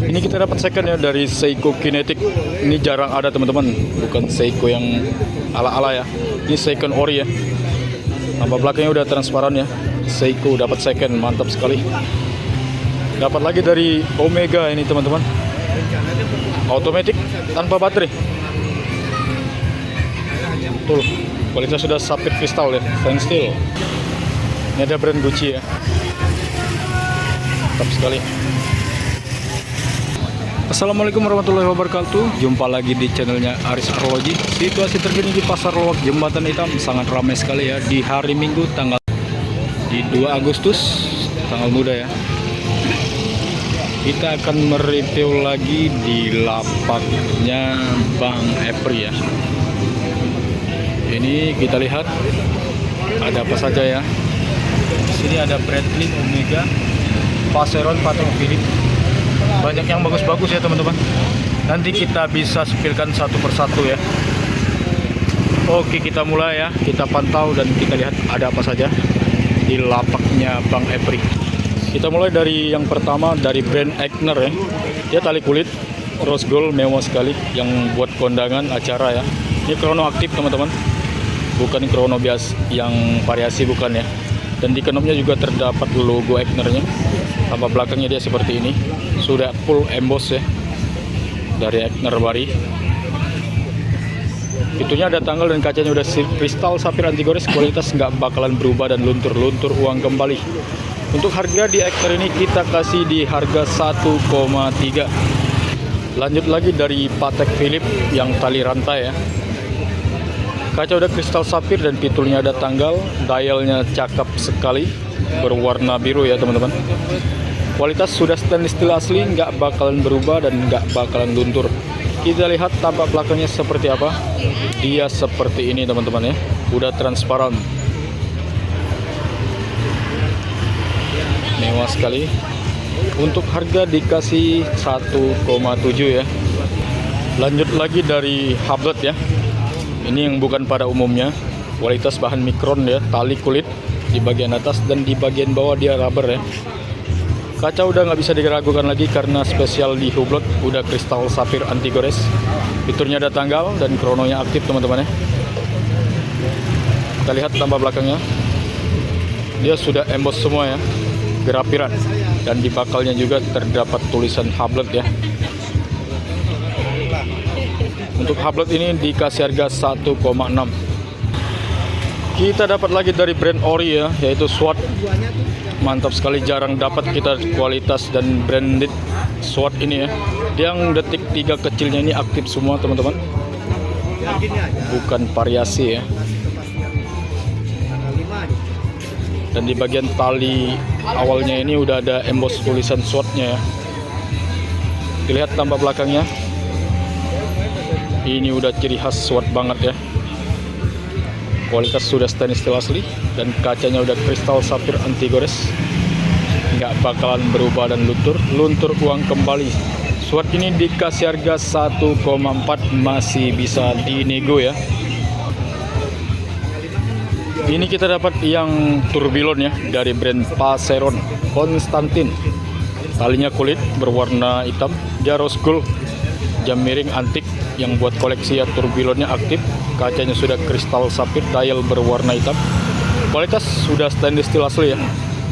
Ini kita dapat second ya dari Seiko Kinetic. Ini jarang ada teman-teman, bukan Seiko yang ala-ala ya. Ini second ori ya. Tambah belakangnya udah transparan ya. Seiko dapat second, mantap sekali. Dapat lagi dari Omega ini teman-teman. Automatic tanpa baterai. Betul. Kualitas sudah sapphire kristal ya, stainless steel. Ini ada brand Gucci ya. Mantap sekali. Assalamualaikum warahmatullahi wabarakatuh. Jumpa lagi di channelnya Aris Arloji. Situasi terkini di Pasar Loak Jembatan Hitam sangat ramai sekali ya di hari Minggu di 2 Agustus, tanggal muda ya. Kita akan mereview lagi di lapaknya Bang Epri ya. Ini kita lihat ada apa saja ya. Di sini ada Bradley, Omega, Vacheron, Patek Philippe. Banyak yang bagus-bagus ya teman-teman. Nanti kita bisa sepilkan satu persatu ya. Oke, kita mulai ya. Kita pantau dan kita lihat ada apa saja di lapaknya Bang Epri. Kita mulai dari yang pertama, dari brand Eigner ya. Dia tali kulit rose gold, mewah sekali, yang buat kondangan acara ya. Ini krono aktif teman-teman, bukan krono biasa yang variasi, bukan ya. Dan di knopnya juga terdapat logo Eigner-nya. Tambah belakangnya dia seperti ini, sudah full emboss ya dari Eigner Bari. Itunya ada tanggal dan kacanya udah kristal sapphire anti gores, kualitas nggak bakalan berubah dan luntur uang kembali. Untuk harga di Eigner ini kita kasih di harga 1,3. Lanjut lagi dari Patek Philippe yang tali rantai ya. Kaca udah kristal sapphire dan pitulnya ada tanggal, dialnya cakep sekali, berwarna biru ya teman-teman. Kualitas sudah stainless steel asli, nggak bakalan berubah dan nggak bakalan luntur. Kita lihat tampak belakangnya seperti apa. Dia seperti ini teman-teman ya, udah transparan, mewah sekali. Untuk harga dikasih 1,7 ya. Lanjut lagi dari Hublot ya. Ini yang bukan pada umumnya. Kualitas bahan mikron ya, tali kulit di bagian atas dan di bagian bawah dia rubber ya. Kaca udah nggak bisa diragukan lagi karena spesial di Hublot, udah kristal sapphire anti gores. Fiturnya ada tanggal dan krononya aktif teman-teman ya. Kita lihat tambah belakangnya. Dia sudah emboss semua ya, gerapiran, dan di bakalnya juga terdapat tulisan Hublot ya. Untuk Hublot ini dikasih harga 1,6. Kita dapat lagi dari brand ori ya, yaitu Swatch. Mantap sekali, jarang dapat kita kualitas dan branded Swatch ini ya. Yang detik 3 kecilnya ini aktif semua teman-teman, bukan variasi ya. Dan di bagian tali awalnya ini udah ada emboss tulisan Swatch-nya ya. Dilihat tambah belakangnya. Ini udah ciri khas Swatch banget ya. Kualitas sudah stainless steel asli dan kacanya udah kristal sapphire anti gores. Nggak bakalan berubah dan luntur uang kembali. Swatch ini dikasih harga 1,4, masih bisa dinego ya. Ini kita dapat yang tourbillon ya dari brand Vacheron, Konstantin. Talinya kulit berwarna hitam, dia rose gold. Jam miring antik yang buat koleksi ya, tourbillonnya aktif. Kacanya sudah kristal sapphire, dial berwarna hitam. Kualitas sudah stainless steel asli ya.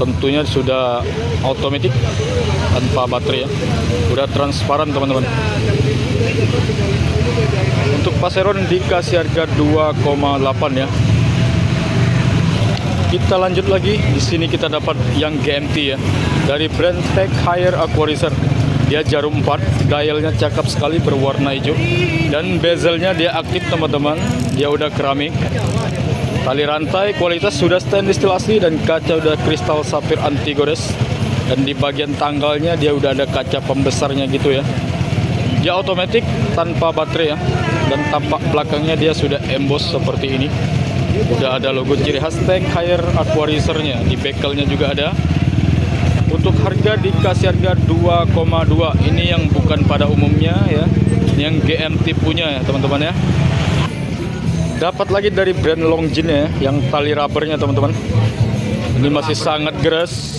Tentunya sudah automatic tanpa baterai ya. Udah transparan teman-teman. Untuk Vacheron dikasih harga 2,8 ya. Kita lanjut lagi. Di sini kita dapat yang GMT ya dari brand Tech Heuer Aquaracer. Dia jarum 4, dialnya cakep sekali, berwarna hijau, dan bezelnya dia aktif teman-teman. Dia udah keramik. Tali rantai kualitas sudah stainless steel asli dan kaca udah kristal sapphire anti gores. Dan di bagian tanggalnya dia udah ada kaca pembesarnya gitu ya. Dia otomatis tanpa baterai ya. Dan tampak belakangnya dia sudah emboss seperti ini. Udah ada logo ciri khas Tech Heuer Aquaracer-nya. Di bekelnya juga ada. Untuk harga dikasih harga 2,2. Ini yang bukan pada umumnya ya. Ini yang GMT punya ya teman-teman ya. Dapat lagi dari brand Longjin ya, yang tali rubbernya teman-teman. Ini masih sangat geras.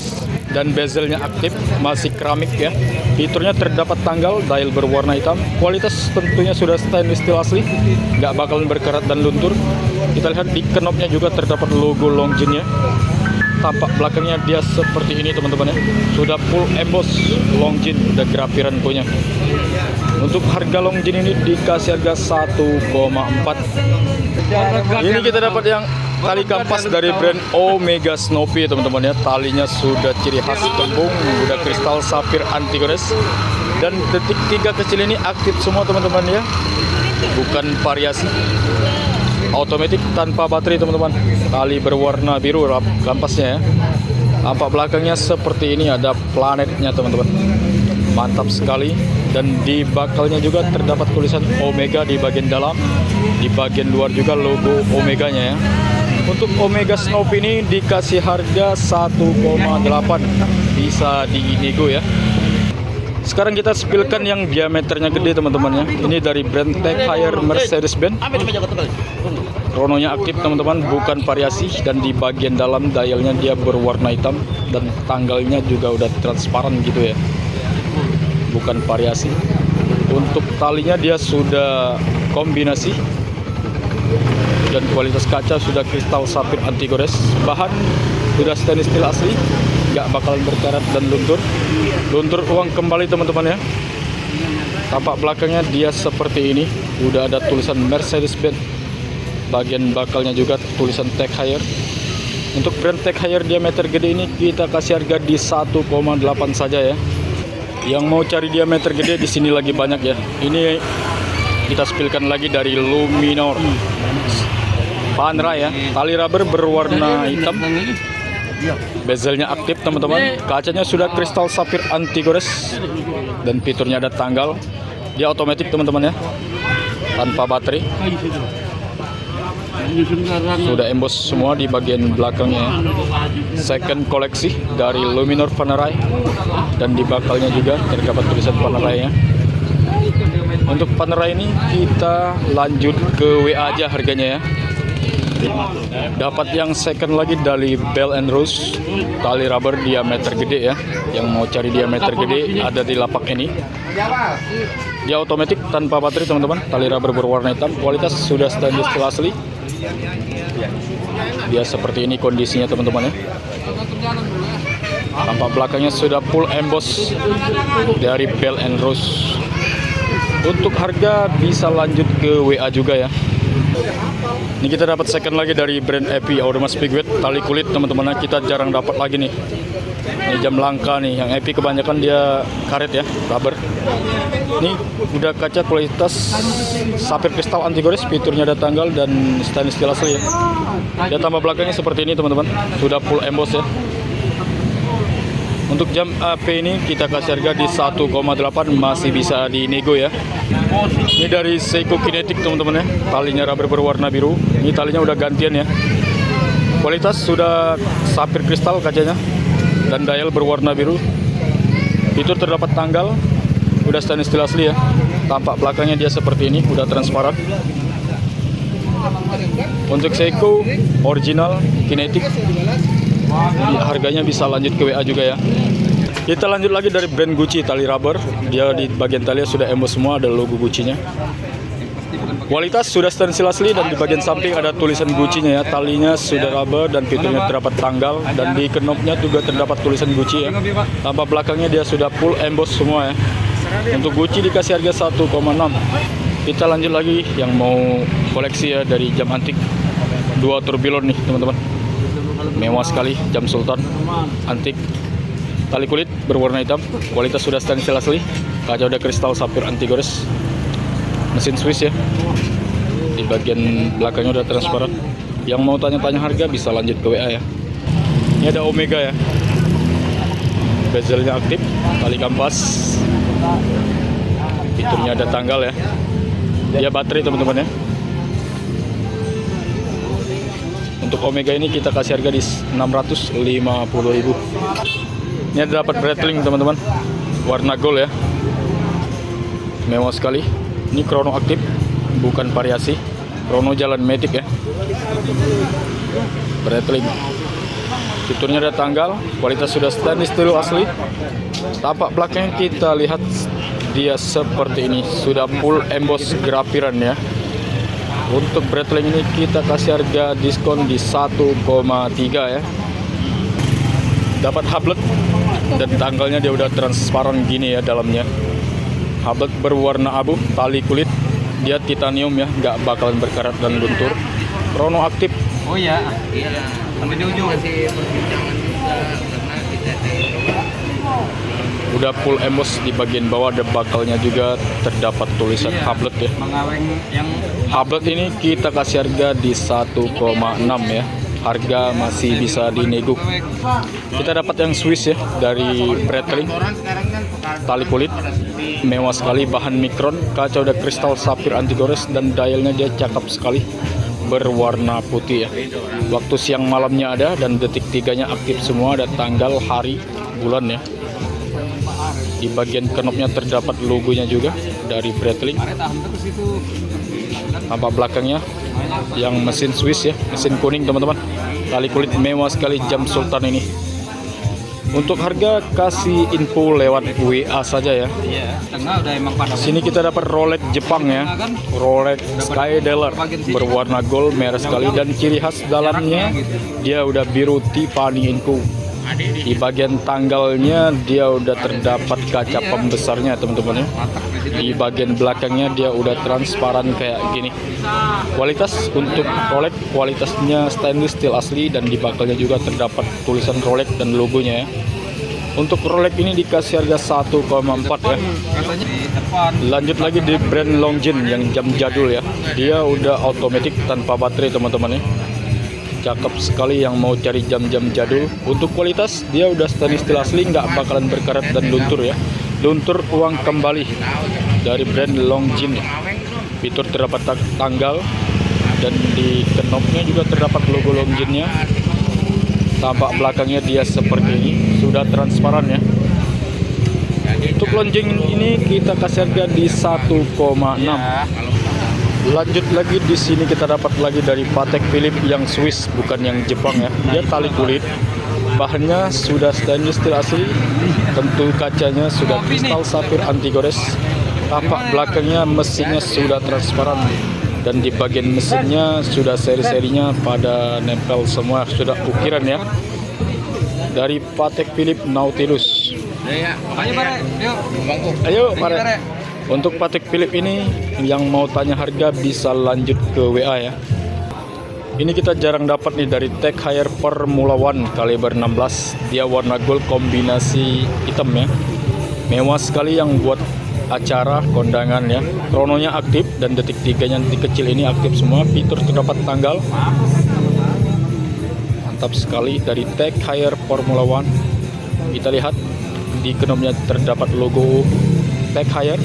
dan bezelnya aktif, masih keramik ya. Fiturnya terdapat tanggal, dial berwarna hitam. Kualitas tentunya sudah stainless steel asli, nggak bakalan berkarat dan luntur. Kita lihat di knopnya juga terdapat logo Longines ya. Tampak belakangnya dia seperti ini teman-teman ya. Sudah full emboss Longines, udah grafiran punya. Untuk harga Longines ini dikasih harga 1,4. Ini kita dapat yang tali kampas dari brand Omega Snowy teman-teman ya. Talinya sudah ciri khas kembung, udah kristal sapphire anti gores. Dan detik 3 kecil ini aktif semua teman-teman ya. Bukan variasi. Otomatis tanpa baterai teman-teman. Tali berwarna biru kampasnya ya. Tampak belakangnya seperti ini, ada planetnya teman-teman. Mantap sekali. Dan di bakalnya juga terdapat tulisan Omega di bagian dalam. Di bagian luar juga logo Omeganya ya. Untuk Omega Snowy ini dikasih harga 1,8. Bisa dinego ya. Sekarang kita spilkan yang diameternya gede teman-teman ya. Ini dari brand Tech Heuer Mercedes-Benz. Krononya aktif teman-teman, bukan variasi. Dan di bagian dalam dialnya dia berwarna hitam. Dan tanggalnya juga udah transparan gitu ya, bukan variasi. Untuk talinya dia sudah kombinasi. Dan kualitas kaca sudah kristal sapphire anti gores. Bahan sudah stainless steel asli, nggak bakalan berkarat dan luntur uang kembali teman-teman ya. Tampak belakangnya dia seperti ini, udah ada tulisan Mercedes-Benz. Bagian bakalnya juga tulisan Tech Heuer. Untuk brand Tech Heuer diameter gede ini kita kasih harga di 1,8 saja ya. Yang mau cari diameter gede di sini lagi banyak ya. Ini kita spilkan lagi dari Luminor Panerai ya. Tali rubber berwarna hitam. Bezelnya aktif teman-teman. Kacanya sudah kristal sapphire anti gores. Dan fiturnya ada tanggal. Dia otomatis teman-teman ya, tanpa baterai. Sudah emboss semua di bagian belakangnya. Second koleksi dari Luminor Panerai. Dan di bakalnya juga terdapat tulisan Panerai ya. Untuk Panerai ini kita lanjut ke WA aja harganya ya. Dapat yang second lagi dari Bell & Ross, tali rubber diameter gede ya. Yang mau cari diameter gede ada di lapak ini. Dia otomatis tanpa baterai teman-teman. Tali rubber berwarna hitam. Kualitas sudah stainless steel asli. Dia seperti ini kondisinya teman-teman ya. Tampak belakangnya sudah full emboss dari Bell & Ross. Untuk harga bisa lanjut ke WA juga ya. Ini kita dapat second lagi dari brand Epi Audamas Bigweight, tali kulit teman-teman. Kita jarang dapat lagi nih. Ini jam langka nih. Yang Epi kebanyakan dia karet ya, rubber. Ini udah kaca kualitas sapphire kristal anti gores, fiturnya ada tanggal dan stainless steel asli ya. Dia tambah belakangnya seperti ini teman-teman. Sudah full emboss ya. Untuk jam AP ini kita kasih harga di 1,8, masih bisa dinego ya. Ini dari Seiko Kinetic teman-teman ya. Talinya rubber berwarna biru. Ini talinya udah gantian ya. Kualitas sudah sapphire kristal kacanya. Dan dial berwarna biru. Fitur terdapat tanggal. Udah stainless steel asli ya. Tampak belakangnya dia seperti ini, udah transparan. Untuk Seiko original Kinetic, harganya bisa lanjut ke WA juga ya. Kita lanjut lagi dari brand Gucci, tali rubber. Dia di bagian tali sudah emboss semua, ada logo Gucci-nya. Kualitas sudah stainless steel asli dan di bagian samping ada tulisan Gucci-nya ya. Talinya sudah rubber dan fiturnya terdapat tanggal dan di knopnya juga terdapat tulisan Gucci ya. Tampak belakangnya dia sudah full emboss semua ya. Untuk Gucci dikasih harga 1,6. Kita lanjut lagi yang mau koleksi ya, dari jam antik. 2 tourbillon nih teman-teman. Mewah sekali, jam Sultan antik. Tali kulit berwarna hitam, kualitas sudah stainless steel asli. Kaca udah kristal sapphire anti gores. Mesin Swiss ya. Di bagian belakangnya udah transparan. Yang mau tanya-tanya harga bisa lanjut ke WA ya. Ini ada Omega ya. Bezelnya aktif, tali kampas. Fiturnya ada tanggal ya. Dia baterai teman-teman ya. Untuk Omega ini kita kasih harga di 650.000. Ini ada dapat Breitling teman-teman, warna gold ya. Mewah sekali. Ini krono aktif, bukan variasi. Krono jalan matic ya. Breitling. Fiturnya ada tanggal, kualitas sudah stainless steel asli. Tapak belakang kita lihat dia seperti ini, sudah full emboss grafiran ya. Untuk Breitling ini kita kasih harga diskon di 1,3 ya. Dapat hublet dan tanggalnya dia udah transparan gini ya dalamnya. Hublet berwarna abu, tali kulit, dia titanium ya, nggak bakalan berkarat dan luntur. Krono aktif. Oh iya, sampai di ujung. Masih perbincangan juga karena kita Udah full emboss di bagian bawah, ada bakalnya juga terdapat tulisan hublet ya. Mengaweng yang Hublet ini kita kasih harga di 1,6 ya. Harga masih bisa dinego. Kita dapat yang Swiss ya dari Breitling. Tali kulit mewah sekali, bahan mikron, kaca udah kristal sapphire anti gores, dan dialnya dia cakep sekali berwarna putih ya. Waktu siang malamnya ada dan detik tiganya aktif semua, ada tanggal, hari, bulan ya. Di bagian knopnya terdapat logonya juga dari Breitling. Tampak belakangnya yang mesin Swiss ya, mesin kuning teman-teman. Tali kulit mewah sekali, jam sultan ini. Untuk harga kasih info lewat WA saja ya. Sini kita dapat Rolex Jepang ya, Rolex Skydialer berwarna gold, merah sekali, dan ciri khas dalamnya dia udah biru Tiffany & Co. Di bagian tanggalnya dia udah terdapat kaca pembesarnya teman-teman ya. Di bagian belakangnya dia udah transparan kayak gini. Kualitas untuk Rolex, kualitasnya stainless steel asli, dan di bakalnya juga terdapat tulisan Rolex dan logonya ya. Untuk Rolex ini dikasih harga 1,4 ya. Lanjut lagi di brand Longines yang jam jadul ya. Dia udah otomatis tanpa baterai teman-teman ya. Cakep sekali yang mau cari jam-jam jadul. Untuk kualitas dia udah stainless steel asli, nggak bakalan berkarat dan luntur ya. Luntur uang kembali dari brand Longines. Fitur terdapat tanggal, dan di knopnya juga terdapat logo Longines-nya. Tampak belakangnya dia seperti ini, sudah transparan ya. Untuk Longines ini kita kasih harga di 1,6. Lanjut lagi di sini kita dapat lagi dari Patek Philippe yang Swiss, bukan yang Jepang ya. Dia tali kulit, bahannya sudah stainless steel asli, tentu kacanya sudah kristal sapphire anti gores. Tapak belakangnya mesinnya sudah transparan, dan di bagian mesinnya sudah seri-serinya pada nempel semua, sudah ukiran ya. Dari Patek Philippe Nautilus. Ayo Pare. Untuk Patek Philippe ini yang mau tanya harga bisa lanjut ke WA ya. Ini kita jarang dapat nih dari Tag Heuer Formula One kaliber 16. Dia warna gold kombinasi hitam ya. Mewah sekali yang buat acara kondangan ya. Krononya aktif dan detik tiganya detik kecil ini aktif semua. Fitur terdapat tanggal. Mantap sekali dari Tag Heuer Formula One. Kita lihat di knopnya terdapat logo Tag Heuer.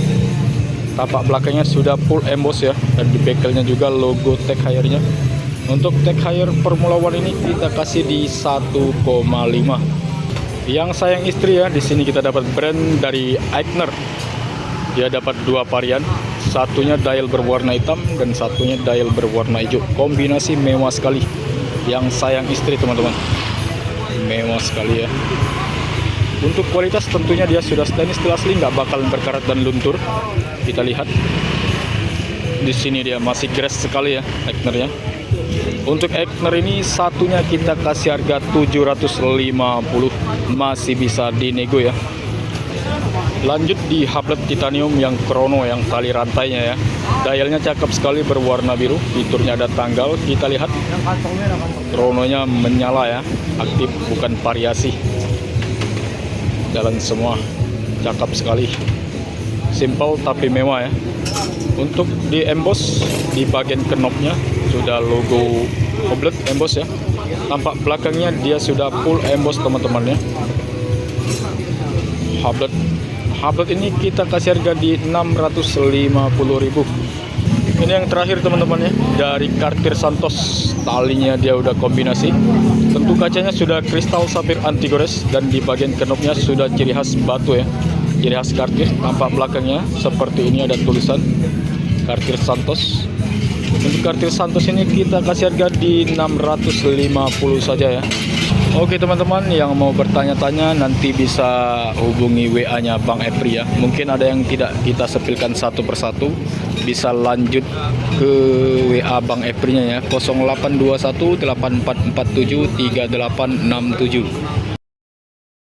Tapak belakangnya sudah full emboss ya, dan di bekelnya juga logo Tag Heuer-nya. Untuk Tag Heuer Formula One ini kita kasih di 1,5. Yang sayang istri ya, di sini kita dapat brand dari Eigner. Dia dapat dua varian, satunya dial berwarna hitam dan satunya dial berwarna hijau. Kombinasi mewah sekali. Yang sayang istri teman-teman, mewah sekali ya. Untuk kualitas tentunya dia sudah stainless steel asli, nggak bakalan berkarat dan luntur. Kita lihat di sini dia masih grass sekali ya Eigner-nya. Untuk Eigner ini satunya kita kasih harga 750, masih bisa dinego ya. Lanjut di hublet titanium yang krono yang tali rantainya ya. Dialnya cakep sekali berwarna biru, fiturnya ada tanggal. Kita lihat krononya menyala ya, aktif bukan variasi. Jalan semua, cakep sekali, simple tapi mewah ya. Untuk di emboss di bagian knopnya sudah logo hublet emboss ya. Tampak belakangnya dia sudah full emboss teman-teman ya. Hublet ini kita kasih harga di 650.000. Ini yang terakhir teman-teman ya, dari Cartier Santos. Talinya dia udah kombinasi, tentu kacanya sudah kristal sapphire anti gores, dan di bagian knopnya sudah ciri khas batu ya, ciri khas Cartier. Tampak belakangnya seperti ini, ada tulisan Cartier Santos. Untuk Cartier Santos ini kita kasih harga di 650 saja ya. Oke teman-teman, yang mau bertanya-tanya nanti bisa hubungi WA-nya Bang Epri ya. Mungkin ada yang tidak kita sepilkan satu persatu, bisa lanjut ke WA Bang Epri-nya ya, 0821 8447 3867.